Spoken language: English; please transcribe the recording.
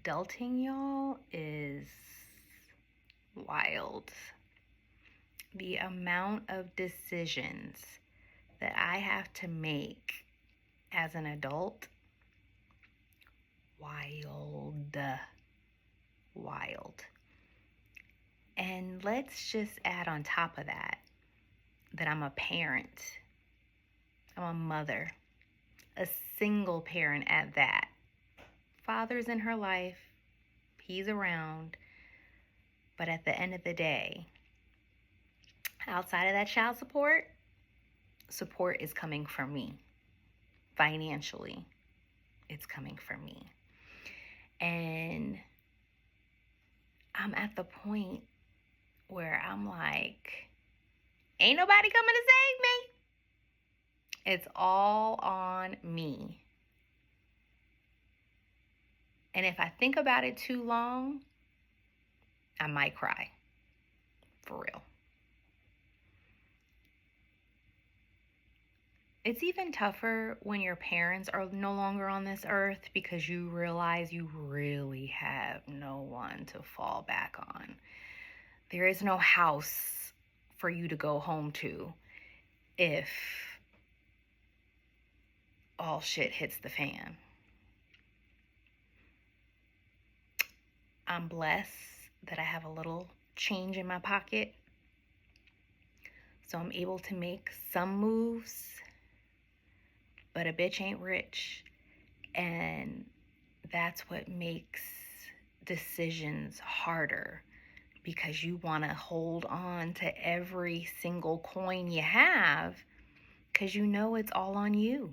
Adulting, y'all, is wild. The amount of decisions that I have to make as an adult, wild. And let's just add on top of that I'm a parent. I'm a mother, a single parent at that. Father's in her life, he's around, but at the end of the day, outside of that child support is coming from me. Financially, it's coming from me. And I'm at the point where I'm like, ain't nobody coming to save me. It's all on me. And if I think about it too long, I might cry. For real. It's even tougher when your parents are no longer on this earth because you realize you really have no one to fall back on. There is no house for you to go home to if all shit hits the fan. I'm blessed that I have a little change in my pocket, so I'm able to make some moves, but a bitch ain't rich, and that's what makes decisions harder, because you want to hold on to every single coin you have because you know it's all on you.